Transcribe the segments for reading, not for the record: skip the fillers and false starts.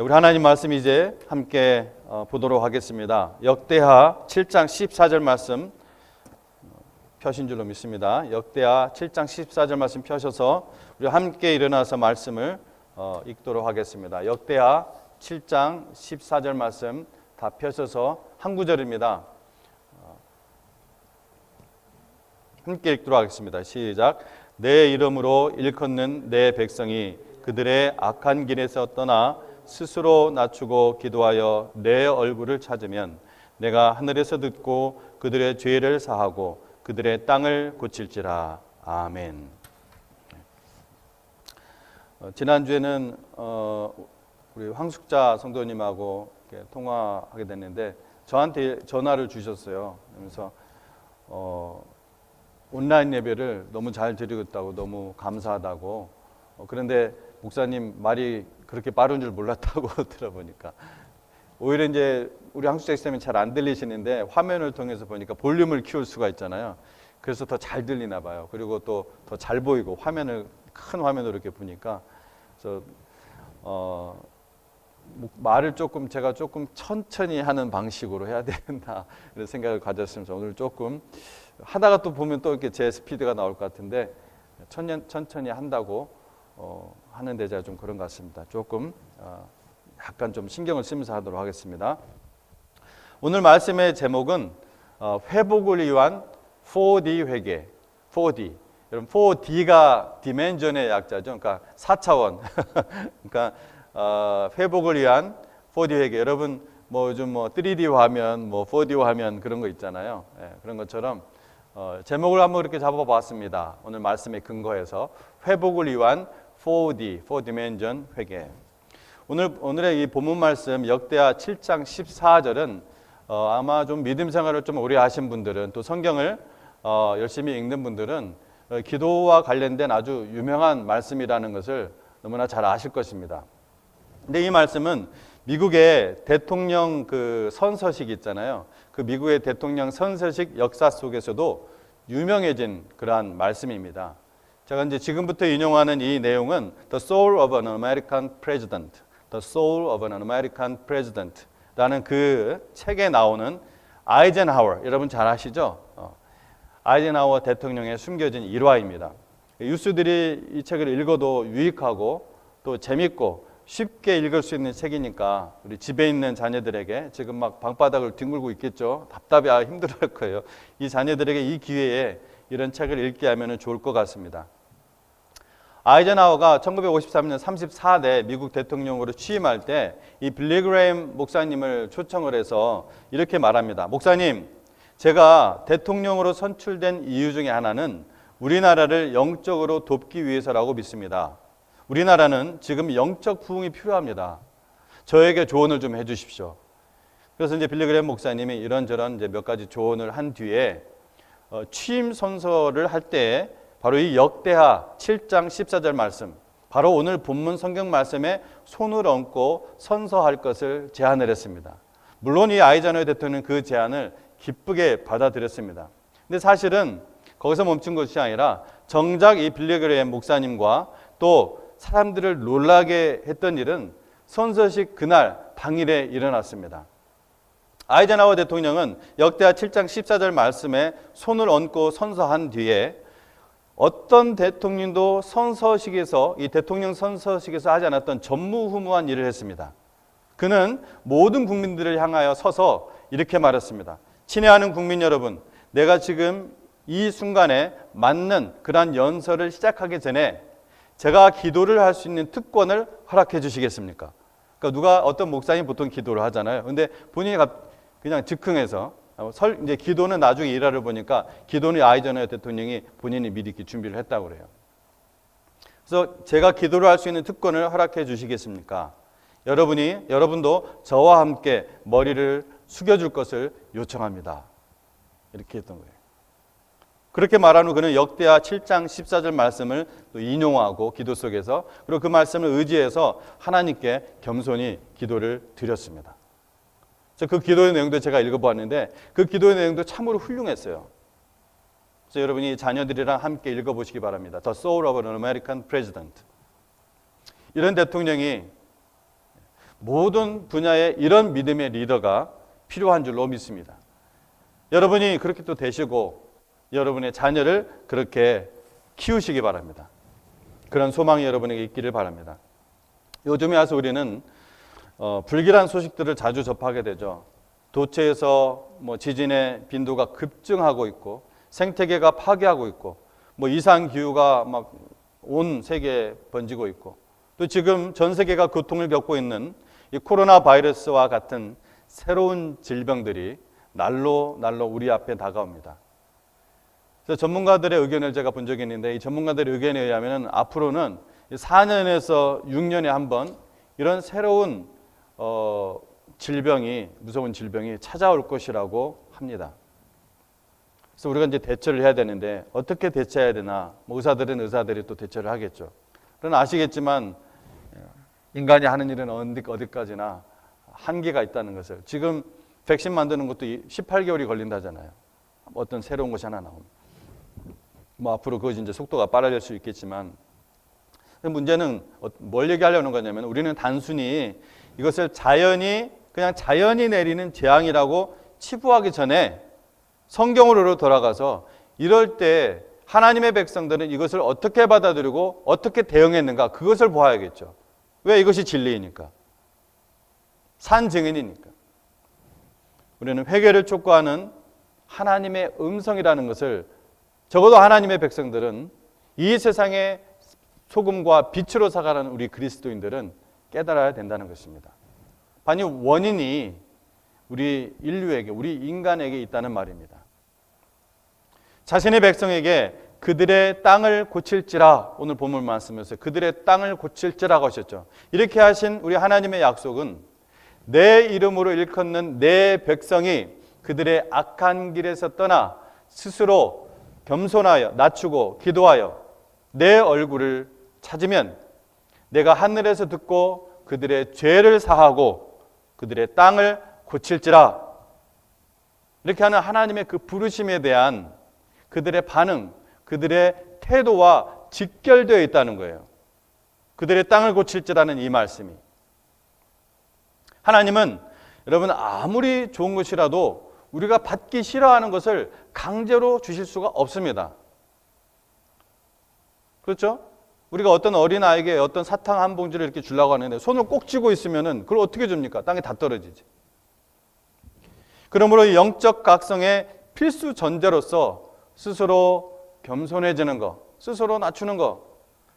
우리 하나님 말씀 이제 함께 보도록 하겠습니다. 역대하 7장 14절 말씀 펴신 줄로 믿습니다. 역대하 7장 14절 말씀 펴셔서 우리 함께 일어나서 말씀을 읽도록 하겠습니다. 역대하 7장 14절 말씀 다 펴셔서 한 구절입니다. 함께 읽도록 하겠습니다. 시작. 내 이름으로 일컫는 내 백성이 그들의 악한 길에서 떠나 스스로 낮추고 기도하여 내 얼굴을 찾으면 내가 하늘에서 듣고 그들의 죄를 사하고 그들의 땅을 고칠지라. 아멘. 지난주에는 우리 황숙자 성도님하고 이렇게 통화하게 됐는데 저한테 전화를 주셨어요. 그래서 온라인 예배를 너무 잘 드리고 있다고, 너무 감사하다고. 그런데 목사님 말이 그렇게 빠른 줄 몰랐다고 들어보니까 오히려 이제 우리 한국자 시스템이 잘 안 들리시는데 화면을 통해서 보니까 볼륨을 키울 수가 있잖아요. 그래서 더 잘 들리나 봐요. 그리고 또 더 잘 보이고 화면을 큰 화면으로 이렇게 보니까 그래서 말을 제가 조금 천천히 하는 방식으로 해야 된다 이런 생각을 가졌으면서 오늘 조금 하다가 또 보면 또 이렇게 제 스피드가 나올 것 같은데 천천히 한다고 하는데 제가 좀 그런 것 같습니다. 조금 약간 좀 신경을 쓰면서 하도록 하겠습니다. 오늘 말씀의 제목은 회복을 위한 4D 회개. 4D. 여러분 4D가 디멘전의 약자죠. 그러니까 4차원. 그러니까 회복을 위한 4D 회개. 여러분 요즘 3D 화면, 4D 화면 그런 거 있잖아요. 그런 것처럼 제목을 한번 이렇게 잡아봤습니다. 오늘 말씀에 근거해서 회복을 위한 4D, 4디멘전 회개. 오늘의 이 본문 말씀 역대하 7장 14절은 아마 좀 믿음 생활을 좀 오래 하신 분들은 또 성경을 열심히 읽는 분들은 기도와 관련된 아주 유명한 말씀이라는 것을 너무나 잘 아실 것입니다. 근데 이 말씀은 미국의 대통령 그 선서식 있잖아요. 그 미국의 대통령 선서식 역사 속에서도 유명해진 그러한 말씀입니다. 제가 이제 지금부터 인용하는 이 내용은 The Soul of an American President, The Soul of an American President라는 그 책에 나오는 아이젠하워, 여러분 잘 아시죠? 아이젠하워 대통령의 숨겨진 일화입니다. 유스들이 이 책을 읽어도 유익하고 또 재밌고 쉽게 읽을 수 있는 책이니까 우리 집에 있는 자녀들에게 지금 막 방바닥을 뒹굴고 있겠죠. 답답해 힘들어할 거예요. 이 자녀들에게 이 기회에 이런 책을 읽게 하면 좋을 것 같습니다. 아이젠하워가 1953년 34대 미국 대통령으로 취임할 때 이 빌리 그레이엄 목사님을 초청을 해서 이렇게 말합니다. 목사님, 제가 대통령으로 선출된 이유 중에 하나는 우리나라를 영적으로 돕기 위해서라고 믿습니다. 우리나라는 지금 영적 부흥이 필요합니다. 저에게 조언을 좀 해주십시오. 그래서 이제 빌리 그레이엄 목사님이 이런저런 이제 몇 가지 조언을 한 뒤에 취임 선서를 할 때 바로 이 역대하 7장 14절 말씀, 바로 오늘 본문 성경 말씀에 손을 얹고 선서할 것을 제안을 했습니다. 물론 이 아이젠하워 대통령은 그 제안을 기쁘게 받아들였습니다. 근데 사실은 거기서 멈춘 것이 아니라 정작 이 빌리 그레이엄 목사님과 또 사람들을 놀라게 했던 일은 선서식 그날 당일에 일어났습니다. 아이젠하워 대통령은 역대하 7장 14절 말씀에 손을 얹고 선서한 뒤에 어떤 대통령도 선서식에서 이 대통령 선서식에서 하지 않았던 전무후무한 일을 했습니다. 그는 모든 국민들을 향하여 서서 이렇게 말했습니다. 친애하는 국민 여러분, 내가 지금 이 순간에 맞는 그러한 연설을 시작하기 전에 제가 기도를 할 수 있는 특권을 허락해 주시겠습니까? 그러니까 어떤 목사님 보통 기도를 하잖아요. 근데 본인이 그냥 즉흥해서 이제 기도는 나중에 일화를 보니까 기도는 아이젠하워 대통령이 본인이 미리 준비를 했다고 그래요. 그래서 제가 기도를 할 수 있는 특권을 허락해 주시겠습니까? 여러분도 저와 함께 머리를 숙여줄 것을 요청합니다. 이렇게 했던 거예요. 그렇게 말한 후 그는 역대하 7장 14절 말씀을 또 인용하고 기도 속에서 그리고 그 말씀을 의지해서 하나님께 겸손히 기도를 드렸습니다. 그 기도의 내용도 제가 읽어보았는데 그 기도의 내용도 참으로 훌륭했어요. 그래서 여러분이 자녀들이랑 함께 읽어보시기 바랍니다. The Soul of an American President. 이런 대통령이 모든 분야에 이런 믿음의 리더가 필요한 줄로 믿습니다. 여러분이 그렇게 또 되시고 여러분의 자녀를 그렇게 키우시기 바랍니다. 그런 소망이 여러분에게 있기를 바랍니다. 요즘에 와서 우리는 불길한 소식들을 자주 접하게 되죠. 도처에서 지진의 빈도가 급증하고 있고 생태계가 파괴하고 있고 이상 기후가 막 온 세계에 번지고 있고 또 지금 전 세계가 고통을 겪고 있는 이 코로나 바이러스와 같은 새로운 질병들이 날로 우리 앞에 다가옵니다. 그래서 전문가들의 의견을 제가 본 적이 있는데 이 전문가들의 의견에 의하면 앞으로는 4년에서 6년에 한 번 이런 새로운 무서운 질병이 찾아올 것이라고 합니다. 그래서 우리가 이제 대처를 해야 되는데 어떻게 대처해야 되나? 의사들은 의사들이 또 대처를 하겠죠. 그러나 아시겠지만 인간이 하는 일은 어디까지나 한계가 있다는 것을 지금 백신 만드는 것도 18개월이 걸린다잖아요. 어떤 새로운 것이 하나 나오면 앞으로 그것이 이제 속도가 빨라질 수 있겠지만 문제는 뭘 얘기하려는 거냐면 우리는 단순히 이것을 그냥 자연이 내리는 재앙이라고 치부하기 전에 성경으로 돌아가서 이럴 때 하나님의 백성들은 이것을 어떻게 받아들이고 어떻게 대응했는가 그것을 보아야겠죠. 왜? 이것이 진리이니까. 산 증인이니까. 우리는 회개를 촉구하는 하나님의 음성이라는 것을 적어도 하나님의 백성들은 이 세상의 소금과 빛으로 살아가는 우리 그리스도인들은 깨달아야 된다는 것입니다. 반이 원인이 우리 인류에게, 우리 인간에게 있다는 말입니다. 자신의 백성에게 그들의 땅을 고칠지라 오늘 본문 말씀에서 그들의 땅을 고칠지라고 하셨죠. 이렇게 하신 우리 하나님의 약속은 내 이름으로 일컫는 내 백성이 그들의 악한 길에서 떠나 스스로 겸손하여 낮추고 기도하여 내 얼굴을 찾으면 내가 하늘에서 듣고 그들의 죄를 사하고 그들의 땅을 고칠지라. 이렇게 하는 하나님의 그 부르심에 대한 그들의 반응, 그들의 태도와 직결되어 있다는 거예요. 그들의 땅을 고칠지라는 이 말씀이. 하나님은 여러분 아무리 좋은 것이라도 우리가 받기 싫어하는 것을 강제로 주실 수가 없습니다. 그렇죠? 우리가 어떤 어린아이에게 어떤 사탕 한 봉지를 이렇게 주려고 하는데 손을 꼭 쥐고 있으면은 그걸 어떻게 줍니까? 땅에 다 떨어지지. 그러므로 이 영적 각성의 필수 전제로서 스스로 겸손해지는 것, 스스로 낮추는 것,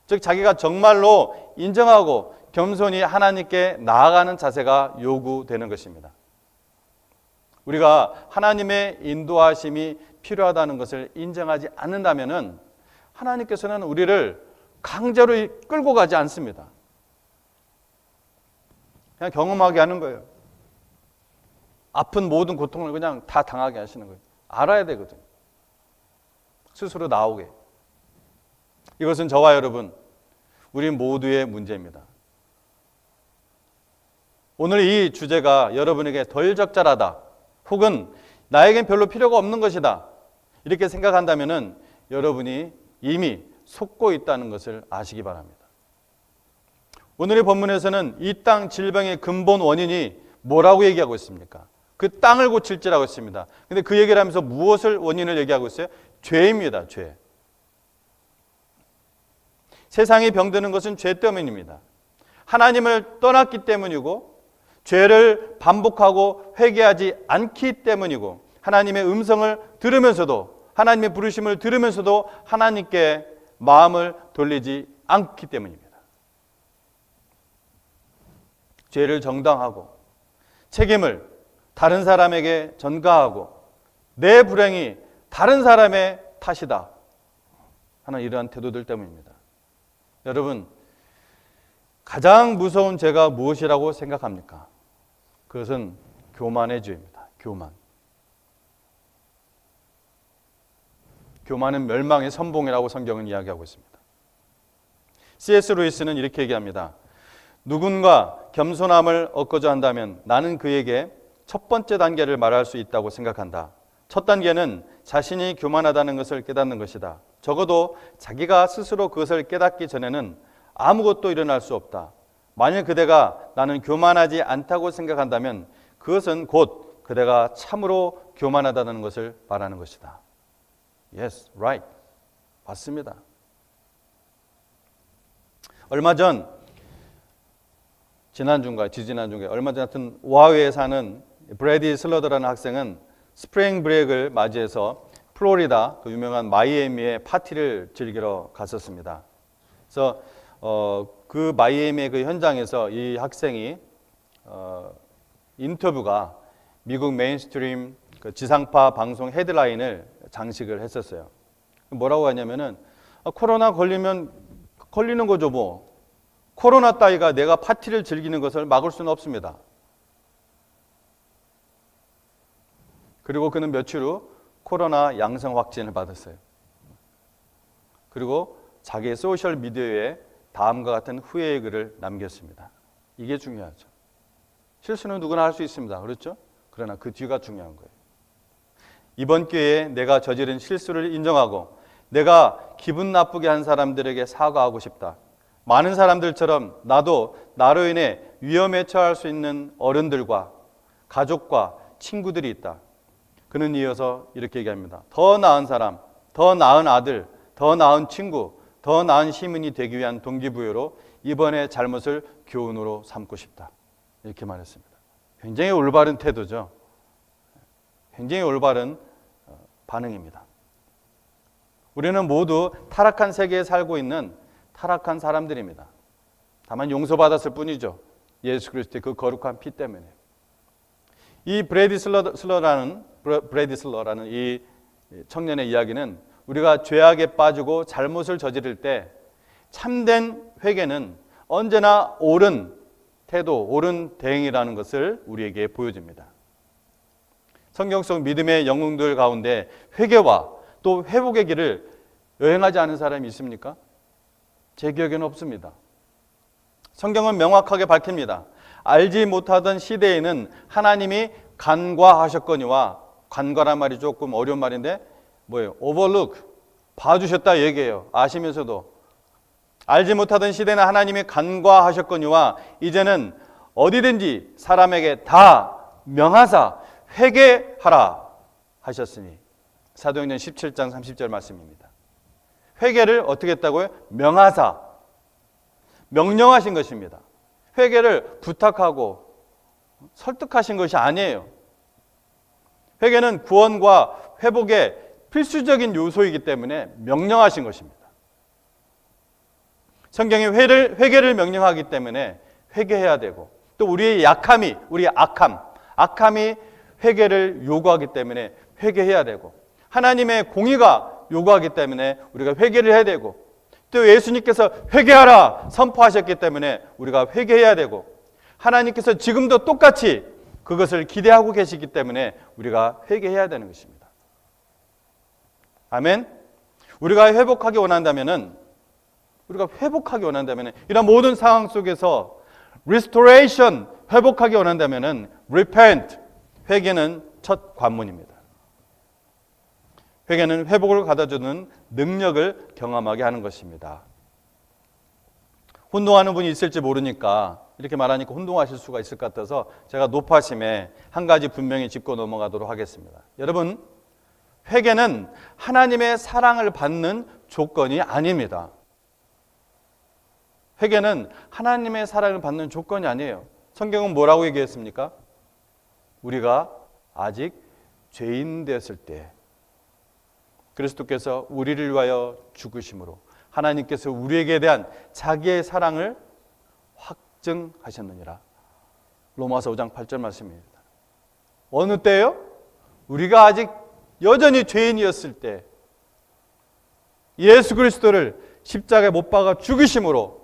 즉 자기가 정말로 인정하고 겸손히 하나님께 나아가는 자세가 요구되는 것입니다. 우리가 하나님의 인도하심이 필요하다는 것을 인정하지 않는다면은 하나님께서는 우리를 강제로 끌고 가지 않습니다. 그냥 경험하게 하는 거예요. 아픈 모든 고통을 그냥 다 당하게 하시는 거예요. 알아야 되거든요. 스스로 나오게. 이것은 저와 여러분, 우리 모두의 문제입니다. 오늘 이 주제가 여러분에게 덜 적절하다, 혹은 나에겐 별로 필요가 없는 것이다, 이렇게 생각한다면 여러분이 이미 속고 있다는 것을 아시기 바랍니다. 오늘의 본문에서는 이 땅 질병의 근본 원인이 뭐라고 얘기하고 있습니까? 그 땅을 고칠지라고 했습니다. 근데 그 얘기를 하면서 무엇을 원인을 얘기하고 있어요? 죄입니다. 죄. 세상이 병드는 것은 죄 때문입니다. 하나님을 떠났기 때문이고 죄를 반복하고 회개하지 않기 때문이고 하나님의 음성을 들으면서도 하나님의 부르심을 들으면서도 하나님께 마음을 돌리지 않기 때문입니다. 죄를 정당하고 책임을 다른 사람에게 전가하고 내 불행이 다른 사람의 탓이다 하는 이러한 태도들 때문입니다. 여러분, 가장 무서운 죄가 무엇이라고 생각합니까? 그것은 교만의 죄입니다. 교만. 교만은 멸망의 선봉이라고 성경은 이야기하고 있습니다. C.S. 루이스는 이렇게 얘기합니다. 누군가 겸손함을 얻고자 한다면 나는 그에게 첫 번째 단계를 말할 수 있다고 생각한다. 첫 단계는 자신이 교만하다는 것을 깨닫는 것이다. 적어도 자기가 스스로 그것을 깨닫기 전에는 아무것도 일어날 수 없다. 만일 그대가 나는 교만하지 않다고 생각한다면 그것은 곧 그대가 참으로 교만하다는 것을 말하는 것이다. Yes, right. 맞습니다. 얼마 전 지난주인가 지지난주인가 얼마 전 하여튼 오하이오에 사는 브래디 슬러더라는 학생은 스프링 브레이크를 맞이해서 플로리다 그 유명한 마이애미에 파티를 즐기러 갔었습니다. 그래서 그 마이애미의 그 현장에서 이 학생이 인터뷰가 미국 메인스트림 그 지상파 방송 헤드라인을 장식을 했었어요. 뭐라고 하냐면은 코로나 걸리면 걸리는 거죠 뭐. 코로나 따위가 내가 파티를 즐기는 것을 막을 수는 없습니다. 그리고 그는 며칠 후 코로나 양성 확진을 받았어요. 그리고 자기의 소셜 미디어에 다음과 같은 후회의 글을 남겼습니다. 이게 중요하죠. 실수는 누구나 할 수 있습니다. 그렇죠? 그러나 그 뒤가 중요한 거예요. 이번 기회에 내가 저지른 실수를 인정하고 내가 기분 나쁘게 한 사람들에게 사과하고 싶다. 많은 사람들처럼 나도 나로 인해 위험에 처할 수 있는 어른들과 가족과 친구들이 있다. 그는 이어서 이렇게 얘기합니다. 더 나은 사람, 더 나은 아들, 더 나은 친구, 더 나은 시민이 되기 위한 동기부여로 이번의 잘못을 교훈으로 삼고 싶다. 이렇게 말했습니다. 굉장히 올바른 태도죠. 굉장히 올바른 반응입니다. 우리는 모두 타락한 세계에 살고 있는 타락한 사람들입니다. 다만 용서받았을 뿐이죠. 예수 그리스도의 그 거룩한 피 때문에. 이 브래디 슬러라는 이 청년의 이야기는 우리가 죄악에 빠지고 잘못을 저지를 때 참된 회개는 언제나 옳은 태도, 옳은 대응이라는 것을 우리에게 보여줍니다. 성경 속 믿음의 영웅들 가운데 회개와 또 회복의 길을 여행하지 않은 사람이 있습니까? 제 기억에는 없습니다. 성경은 명확하게 밝힙니다. 알지 못하던 시대에는 하나님이 간과하셨거니와, 간과란 말이 조금 어려운 말인데 뭐예요? overlook, 봐주셨다 얘기해요. 아시면서도. 알지 못하던 시대는 하나님이 간과하셨거니와 이제는 어디든지 사람에게 다 명하사 회개하라 하셨으니. 사도행전 17장 30절 말씀입니다. 회개를 어떻게 했다고요? 명하사, 명령하신 것입니다. 회개를 부탁하고 설득하신 것이 아니에요. 회개는 구원과 회복의 필수적인 요소이기 때문에 명령하신 것입니다. 성경이 회개를 명령하기 때문에 회개해야 되고, 또 우리의 약함이, 우리의 악함이 회개를 요구하기 때문에 회개해야 되고, 하나님의 공의가 요구하기 때문에 우리가 회개를 해야 되고, 또 예수님께서 회개하라 선포하셨기 때문에 우리가 회개해야 되고, 하나님께서 지금도 똑같이 그것을 기대하고 계시기 때문에 우리가 회개해야 되는 것입니다. 아멘. 우리가 회복하기 원한다면은 이런 모든 상황 속에서 restoration, 회복하기 원한다면은 repent, 회개는 첫 관문입니다. 회개는 회복을 가져주는 능력을 경험하게 하는 것입니다. 혼동하는 분이 있을지 모르니까 이렇게 말하니까 혼동하실 수가 있을 것 같아서 제가 높아심에 한 가지 분명히 짚고 넘어가도록 하겠습니다. 여러분, 회개는 하나님의 사랑을 받는 조건이 아닙니다. 회개는 하나님의 사랑을 받는 조건이 아니에요. 성경은 뭐라고 얘기했습니까? 우리가 아직 죄인 되었을 때 그리스도께서 우리를 위하여 죽으심으로 하나님께서 우리에게 대한 자기의 사랑을 확증하셨느니라. 로마서 5장 8절 말씀입니다. 어느 때요? 우리가 아직 여전히 죄인이었을 때 예수 그리스도를 십자가에 못 박아 죽으심으로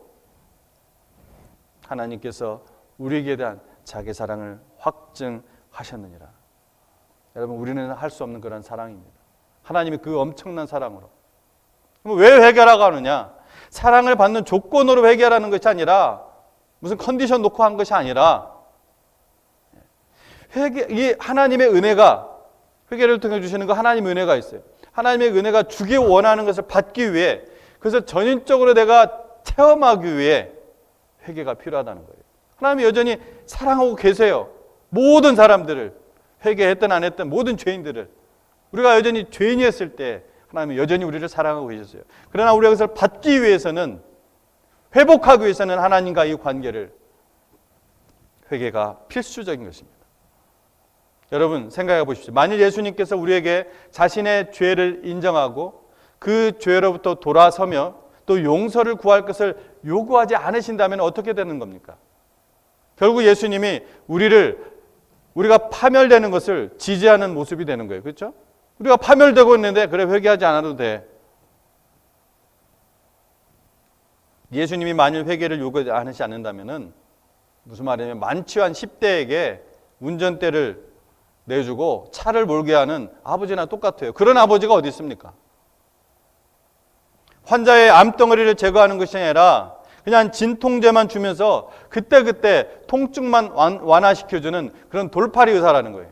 하나님께서 우리에게 대한 자기 사랑을 확증하셨느니라. 여러분, 우리는 할 수 없는 그런 사랑입니다. 하나님이 그 엄청난 사랑으로. 왜 회개하라고 하느냐? 사랑을 받는 조건으로 회개하라는 것이 아니라, 무슨 컨디션 놓고 한 것이 아니라, 이 하나님의 은혜가, 회개를 통해 주시는 거 하나님의 은혜가 있어요. 하나님의 은혜가 주기 원하는 것을 받기 위해, 그래서 전인적으로 내가 체험하기 위해 회개가 필요하다는 거예요. 하나님이 여전히 사랑하고 계세요. 모든 사람들을, 회개했든 안 했든 모든 죄인들을. 우리가 여전히 죄인이었을 때 하나님은 여전히 우리를 사랑하고 계셨어요. 그러나 우리가 그것을 받기 위해서는, 회복하기 위해서는 하나님과 이 관계를, 회개가 필수적인 것입니다. 여러분 생각해 보십시오. 만일 예수님께서 우리에게 자신의 죄를 인정하고 그 죄로부터 돌아서며 또 용서를 구할 것을 요구하지 않으신다면 어떻게 되는 겁니까? 결국 예수님이 우리가 파멸되는 것을 지지하는 모습이 되는 거예요. 그렇죠? 우리가 파멸되고 있는데 그래 회개하지 않아도 돼. 예수님이 만일 회개를 요구하지 않으신다면은 무슨 말이냐면 만취한 10대에게 운전대를 내주고 차를 몰게 하는 아버지나 똑같아요. 그런 아버지가 어디 있습니까? 환자의 암덩어리를 제거하는 것이 아니라 그냥 진통제만 주면서 그때그때 통증만 완화시켜주는 그런 돌팔이 의사라는 거예요.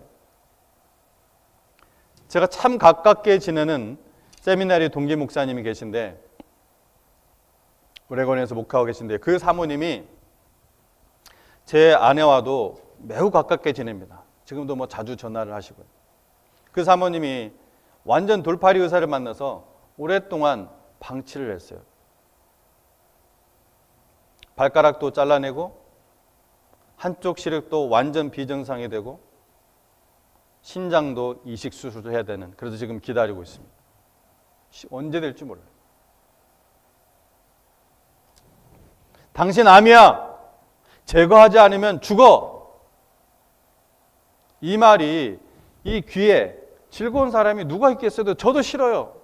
제가 참 가깝게 지내는 세미나리 동기 목사님이 계신데, 오레곤에서 목회하고 계신데, 그 사모님이 제 아내와도 매우 가깝게 지냅니다. 지금도 뭐 자주 전화를 하시고요. 그 사모님이 완전 돌팔이 의사를 만나서 오랫동안 방치를 했어요. 발가락도 잘라내고 한쪽 시력도 완전 비정상이 되고 신장도 이식 수술도 해야 되는, 그래서 지금 기다리고 있습니다. 언제 될지 몰라요. 당신 암이야. 제거하지 않으면 죽어. 이 말이 이 귀에 즐거운 사람이 누가 있겠어요? 저도 싫어요.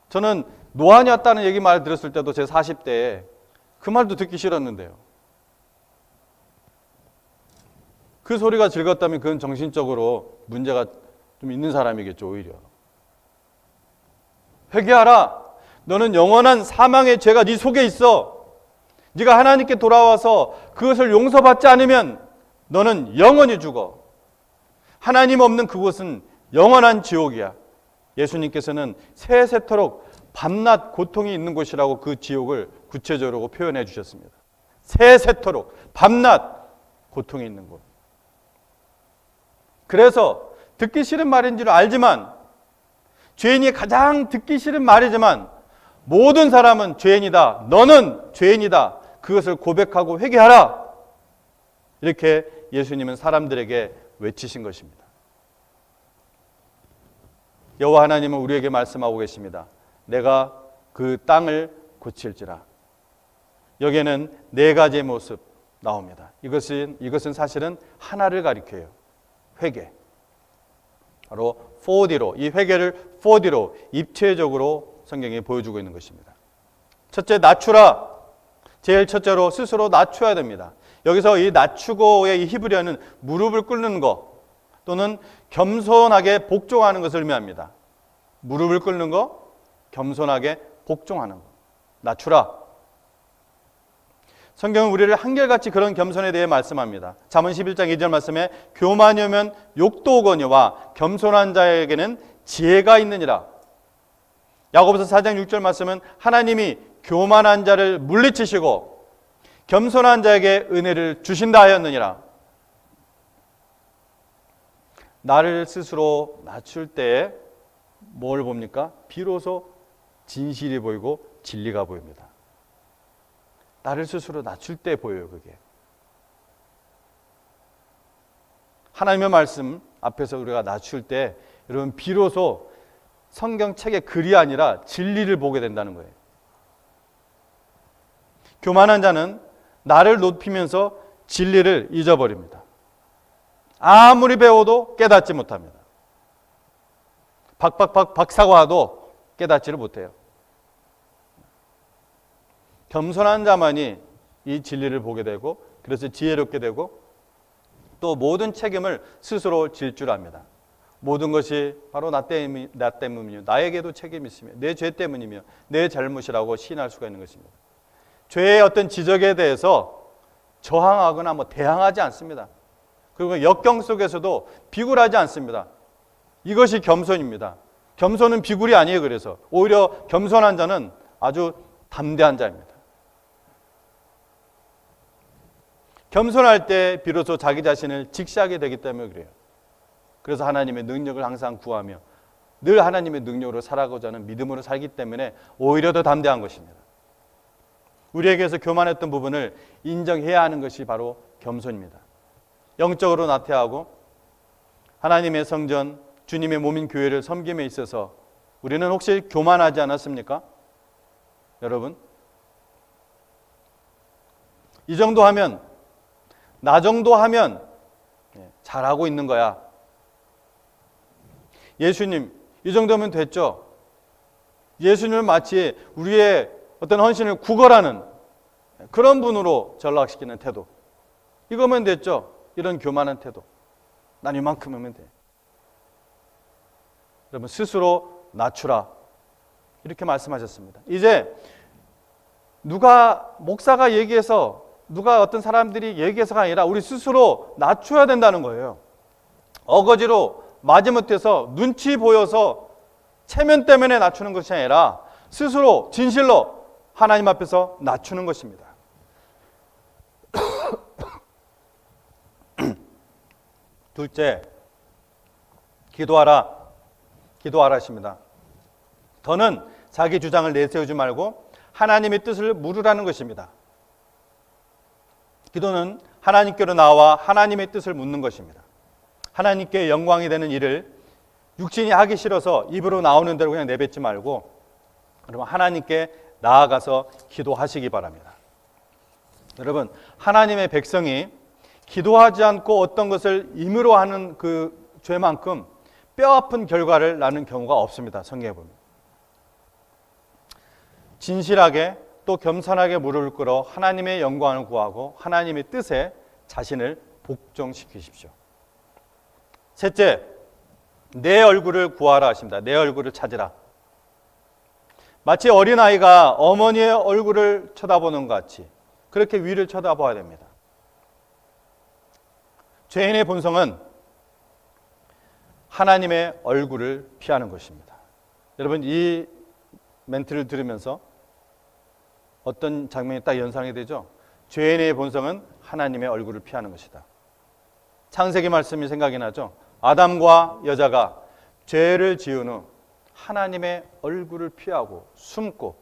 저는 노안이 왔다는 얘기 말 들었을 때도 제 40대에 그 말도 듣기 싫었는데요. 그 소리가 즐겁다면 그건 정신적으로 문제가 좀 있는 사람이겠죠, 오히려. 회개하라. 너는 영원한 사망의 죄가 네 속에 있어. 네가 하나님께 돌아와서 그것을 용서받지 않으면 너는 영원히 죽어. 하나님 없는 그곳은 영원한 지옥이야. 예수님께서는 세세토록 밤낮 고통이 있는 곳이라고 그 지옥을 구체적으로 표현해 주셨습니다. 세세토록 밤낮 고통이 있는 곳. 그래서 듣기 싫은 말인 줄 알지만, 죄인이 가장 듣기 싫은 말이지만, 모든 사람은 죄인이다. 너는 죄인이다. 그것을 고백하고 회개하라. 이렇게 예수님은 사람들에게 외치신 것입니다. 여호와 하나님은 우리에게 말씀하고 계십니다. 내가 그 땅을 고칠지라. 여기에는 네 가지의 모습 나옵니다. 이것은 사실은 하나를 가리켜요. 회개. 바로 4D로, 이 회개를 4D로 입체적으로 성경이 보여주고 있는 것입니다. 첫째, 낮추라. 제일 첫째로 스스로 낮춰야 됩니다. 여기서 이 낮추고의 이 히브리어는 무릎을 꿇는 것 또는 겸손하게 복종하는 것을 의미합니다. 무릎을 꿇는 것, 겸손하게 복종하는 것. 낮추라. 성경은 우리를 한결같이 그런 겸손에 대해 말씀합니다. 잠언 11장 2절 말씀에 교만이 오면 욕도 오거니와 겸손한 자에게는 지혜가 있느니라. 야고보서 4장 6절 말씀은 하나님이 교만한 자를 물리치시고 겸손한 자에게 은혜를 주신다 하였느니라. 나를 스스로 낮출 때에 뭘 봅니까? 비로소 진실이 보이고 진리가 보입니다. 나를 스스로 낮출 때 보여요, 그게. 하나님의 말씀 앞에서 우리가 낮출 때 여러분 비로소 성경책의 글이 아니라 진리를 보게 된다는 거예요. 교만한 자는 나를 높이면서 진리를 잊어버립니다. 아무리 배워도 깨닫지 못합니다. 박사과도 깨닫지를 못해요. 겸손한 자만이 이 진리를 보게 되고 그래서 지혜롭게 되고 또 모든 책임을 스스로 질 줄 압니다. 모든 것이 바로 나 때문이며 나에게도 책임이 있으며 내 죄 때문이며 내 잘못이라고 시인할 수가 있는 것입니다. 죄의 어떤 지적에 대해서 저항하거나 대항하지 않습니다. 그리고 역경 속에서도 비굴하지 않습니다. 이것이 겸손입니다. 겸손은 비굴이 아니에요. 그래서 오히려 겸손한 자는 아주 담대한 자입니다. 겸손할 때 비로소 자기 자신을 직시하게 되기 때문에 그래요. 그래서 하나님의 능력을 항상 구하며 늘 하나님의 능력으로 살아가고자 하는 믿음으로 살기 때문에 오히려 더 담대한 것입니다. 우리에게서 교만했던 부분을 인정해야 하는 것이 바로 겸손입니다. 영적으로 나태하고 하나님의 성전, 주님의 몸인 교회를 섬김에 있어서 우리는 혹시 교만하지 않았습니까? 여러분, 이 정도 하면, 나 정도 하면 잘하고 있는 거야. 예수님, 이 정도면 됐죠? 예수님을 마치 우리의 어떤 헌신을 구걸하는 그런 분으로 전락시키는 태도. 이거면 됐죠? 이런 교만한 태도. 난 이만큼 하면 돼. 여러분, 스스로 낮추라. 이렇게 말씀하셨습니다. 이제 누가 목사가 얘기해서 누가 어떤 사람들이 얘기해서가 아니라 우리 스스로 낮춰야 된다는 거예요. 어거지로 마지못해서 눈치 보여서 체면 때문에 낮추는 것이 아니라 스스로 진실로 하나님 앞에서 낮추는 것입니다. 둘째, 기도하라. 기도하라십니다. 더는 자기 주장을 내세우지 말고 하나님의 뜻을 물으라는 것입니다. 기도는 하나님께로 나와 하나님의 뜻을 묻는 것입니다. 하나님께 영광이 되는 일을 육신이 하기 싫어서 입으로 나오는 대로 그냥 내뱉지 말고 여러분 하나님께 나아가서 기도하시기 바랍니다. 여러분, 하나님의 백성이 기도하지 않고 어떤 것을 임의로 하는 그 죄만큼 뼈아픈 결과를 낳는 경우가 없습니다. 성경에 보면. 진실하게 또 겸손하게 무릎을 꿇어 하나님의 영광을 구하고 하나님의 뜻에 자신을 복종시키십시오. 셋째, 내 얼굴을 구하라 하십니다. 내 얼굴을 찾으라. 마치 어린아이가 어머니의 얼굴을 쳐다보는 것 같이 그렇게 위를 쳐다봐야 됩니다. 죄인의 본성은 하나님의 얼굴을 피하는 것입니다. 여러분, 이 멘트를 들으면서 어떤 장면이 딱 연상이 되죠? 죄인의 본성은 하나님의 얼굴을 피하는 것이다. 창세기 말씀이 생각이 나죠? 아담과 여자가 죄를 지은 후 하나님의 얼굴을 피하고 숨고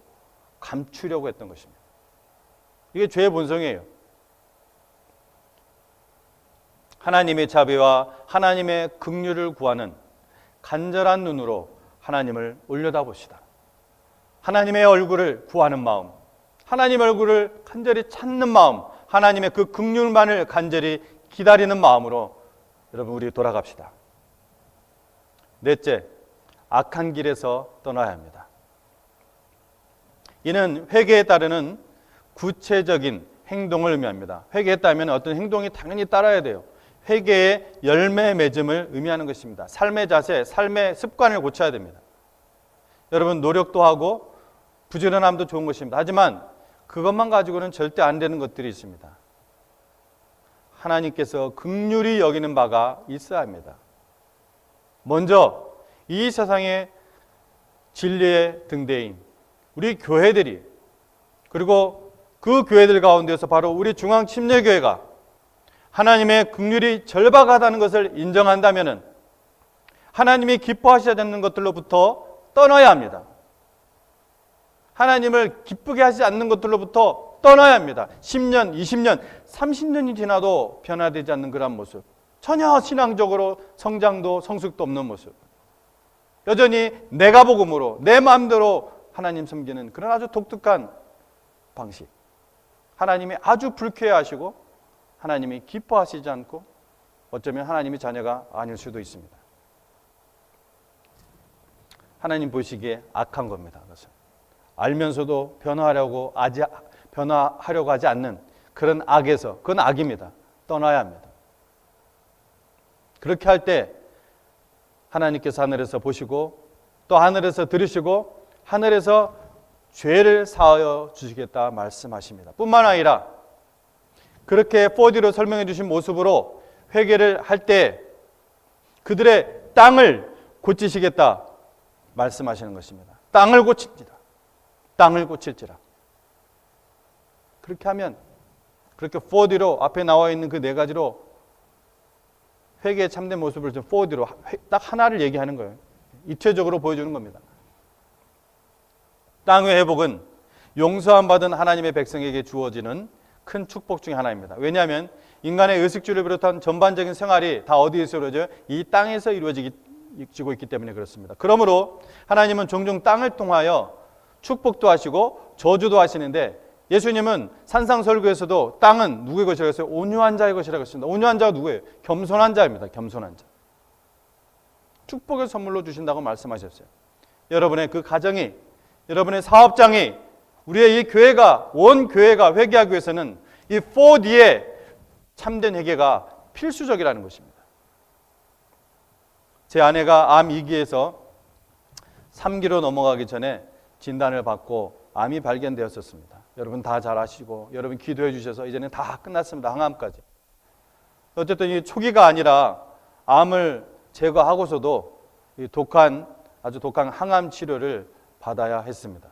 감추려고 했던 것입니다. 이게 죄의 본성이에요. 하나님의 자비와 하나님의 긍휼을 구하는 간절한 눈으로 하나님을 올려다봅시다. 하나님의 얼굴을 구하는 마음, 하나님의 얼굴을 간절히 찾는 마음, 하나님의 그 긍휼만을 간절히 기다리는 마음으로 여러분 우리 돌아갑시다. 넷째, 악한 길에서 떠나야 합니다. 이는 회개에 따르는 구체적인 행동을 의미합니다. 회개했다면 어떤 행동이 당연히 따라야 돼요. 회개의 열매 맺음을 의미하는 것입니다. 삶의 자세, 삶의 습관을 고쳐야 됩니다. 여러분, 노력도 하고 부지런함도 좋은 것입니다. 하지만 그것만 가지고는 절대 안 되는 것들이 있습니다. 하나님께서 긍휼히 여기는 바가 있어야 합니다. 먼저 이 세상의 진리의 등대인 우리 교회들이, 그리고 그 교회들 가운데서 바로 우리 중앙침례교회가 하나님의 긍휼이 절박하다는 것을 인정한다면 하나님이 기뻐하시지 않는 것들로부터 떠나야 합니다. 하나님을 기쁘게 하지 않는 것들로부터 떠나야 합니다. 10년, 20년, 30년이 지나도 변화되지 않는 그런 모습, 전혀 신앙적으로 성장도 성숙도 없는 모습, 여전히 내가 복음으로 내 마음대로 하나님 섬기는 그런 아주 독특한 방식, 하나님이 아주 불쾌해하시고 하나님이 기뻐하시지 않고 어쩌면 하나님의 자녀가 아닐 수도 있습니다. 하나님 보시기에 악한 겁니다. 그것은 알면서도 변화하려고 하지 않는 그런 악에서, 그건 악입니다. 떠나야 합니다. 그렇게 할 때 하나님께서 하늘에서 보시고 또 하늘에서 들으시고 하늘에서 죄를 사하여 주시겠다 말씀하십니다. 뿐만 아니라 그렇게 4D로 설명해 주신 모습으로 회개를 할 때 그들의 땅을 고치시겠다 말씀하시는 것입니다. 땅을 고칩니다. 땅을 고칠지라. 그렇게 하면 그렇게 4D로 앞에 나와 있는 그 네 가지로 회개의 참된 모습을 좀 4D로 딱 하나를 얘기하는 거예요. 입체적으로 보여주는 겁니다. 땅의 회복은 용서함 받은 하나님의 백성에게 주어지는 큰 축복 중에 하나입니다. 왜냐하면 인간의 의식주를 비롯한 전반적인 생활이 다 어디에서 이루어져요? 이 땅에서 이루어지고 있기 때문에 그렇습니다. 그러므로 하나님은 종종 땅을 통하여 축복도 하시고 저주도 하시는데 예수님은 산상설교에서도 땅은 누구의 것이라고 했어요? 온유한 자의 것이라고 했습니다. 온유한 자가 누구예요? 겸손한 자입니다. 겸손한 자. 축복의 선물로 주신다고 말씀하셨어요. 여러분의 그 가정이, 여러분의 사업장이, 우리의 이 교회가, 온 교회가 회개하기 위해서는 이 4D의 참된 회개가 필수적이라는 것입니다. 제 아내가 암 2기에서 3기로 넘어가기 전에 진단을 받고 암이 발견되었었습니다. 여러분 다 잘 아시고 여러분 기도해 주셔서 이제는 다 끝났습니다. 항암까지. 어쨌든 이 초기가 아니라 암을 제거하고서도 이 아주 독한 항암 치료를 받아야 했습니다.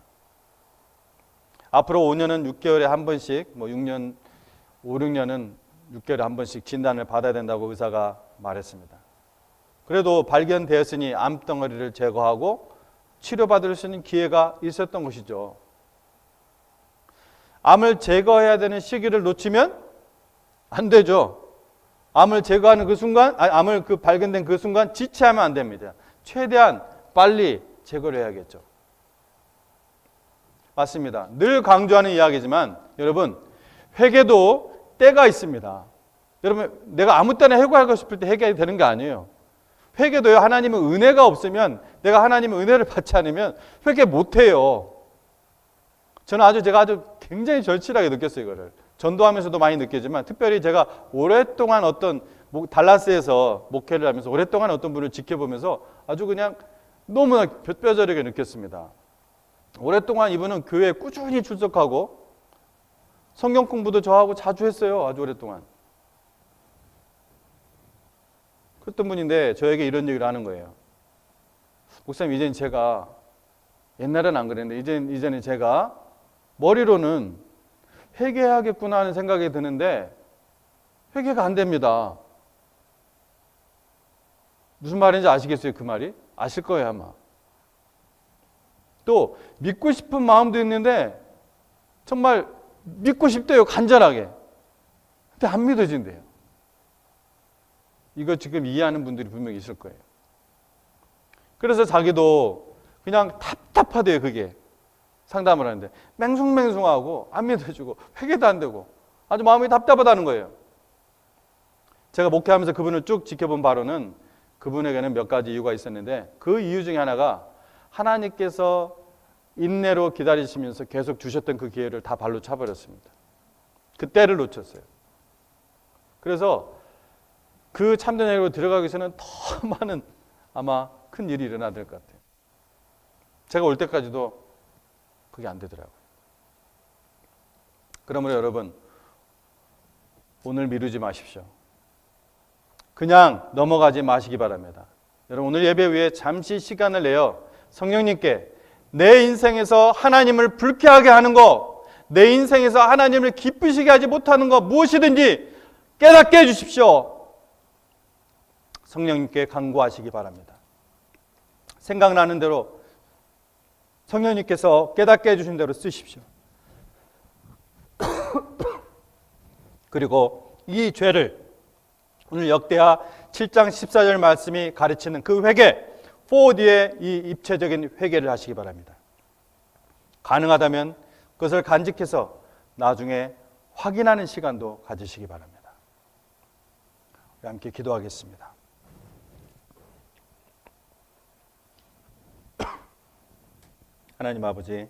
앞으로 5년은 6개월에 한 번씩, 6년, 5, 6년은 6개월에 한 번씩 진단을 받아야 된다고 의사가 말했습니다. 그래도 발견되었으니 암덩어리를 제거하고 치료받을 수 있는 기회가 있었던 것이죠. 암을 제거해야 되는 시기를 놓치면 안 되죠. 암을 제거하는 그 순간, 암을 발견된 그 순간 지체하면 안 됩니다. 최대한 빨리 제거를 해야겠죠. 맞습니다. 늘 강조하는 이야기지만 여러분 회개도 때가 있습니다. 여러분 내가 아무 때나 회개하고 싶을 때 회개가 되는 게 아니에요. 회개도요, 하나님의 은혜가 없으면, 내가 하나님의 은혜를 받지 않으면 회개 못해요. 저는 제가 굉장히 절실하게 느꼈어요, 이거를. 전도하면서도 많이 느끼지만, 특별히 제가 오랫동안 달라스에서 목회를 하면서 오랫동안 어떤 분을 지켜보면서 아주 그냥 너무나 뼈저리게 느꼈습니다. 오랫동안 이분은 교회에 꾸준히 출석하고 성경 공부도 저하고 자주 했어요, 아주 오랫동안. 그랬던 분인데 저에게 이런 얘기를 하는 거예요. 목사님, 이제는 제가, 옛날엔 안 그랬는데 이제는 제가 머리로는 회개해야겠구나 하는 생각이 드는데 회개가 안 됩니다. 무슨 말인지 아시겠어요? 그 말이? 아실 거예요, 아마. 또 믿고 싶은 마음도 있는데 정말 믿고 싶대요, 간절하게. 근데 안 믿어진대요. 이거 지금 이해하는 분들이 분명히 있을 거예요. 그래서 자기도 그냥 답답하대요, 그게. 상담을 하는데 맹숭맹숭하고 안 믿어주고 회개도 안 되고 아주 마음이 답답하다는 거예요. 제가 목회하면서 그분을 쭉 지켜본 바로는 그분에게는 몇 가지 이유가 있었는데 그 이유 중에 하나가 하나님께서 인내로 기다리시면서 계속 주셨던 그 기회를 다 발로 차버렸습니다. 그 때를 놓쳤어요. 그래서 그 참된 회개로 들어가기 위해서는 더 많은 아마 큰 일이 일어나야 될 것 같아요. 제가 올 때까지도 그게 안 되더라고요. 그러므로 여러분, 오늘 미루지 마십시오. 그냥 넘어가지 마시기 바랍니다. 여러분, 오늘 예배 후에 잠시 시간을 내어 성령님께 내 인생에서 하나님을 불쾌하게 하는 것, 내 인생에서 하나님을 기쁘시게 하지 못하는 것 무엇이든지 깨닫게 해주십시오. 성령님께 간구하시기 바랍니다. 생각나는 대로 성령님께서 깨닫게 해주신 대로 쓰십시오. 그리고 이 죄를 오늘 역대하 7장 14절 말씀이 가르치는 그 회개, 4D의 이 입체적인 회개를 하시기 바랍니다. 가능하다면 그것을 간직해서 나중에 확인하는 시간도 가지시기 바랍니다. 우리 함께 기도하겠습니다. 하나님 아버지,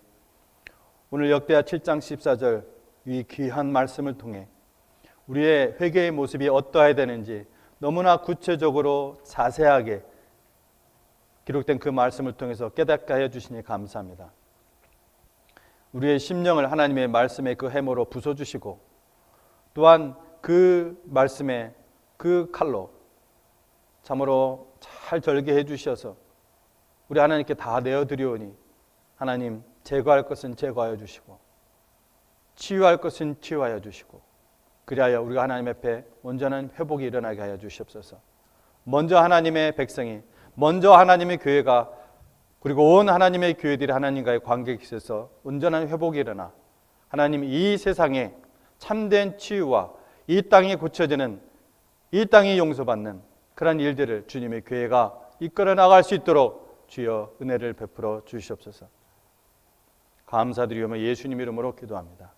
오늘 역대하 7장 14절 이 귀한 말씀을 통해 우리의 회개의 모습이 어떠해야 되는지 너무나 구체적으로 자세하게 기록된 그 말씀을 통해서 깨닫게 하여 주시니 감사합니다. 우리의 심령을 하나님의 말씀의 그 해모로 부숴주시고 또한 그 말씀의 그 칼로 참으로 잘 절개해 주셔서 우리 하나님께 다 내어드리오니 하나님, 제거할 것은 제거하여 주시고 치유할 것은 치유하여 주시고 그리하여 우리가 하나님 앞에 온전한 회복이 일어나게 하여 주시옵소서. 먼저 하나님의 백성이, 먼저 하나님의 교회가, 그리고 온 하나님의 교회들이 하나님과의 관계에 있어서 온전한 회복이 일어나 하나님 이 세상에 참된 치유와 이 땅이 고쳐지는, 이 땅이 용서받는 그런 일들을 주님의 교회가 이끌어 나갈 수 있도록 주여 은혜를 베풀어 주시옵소서. 감사드리며 예수님 이름으로 기도합니다.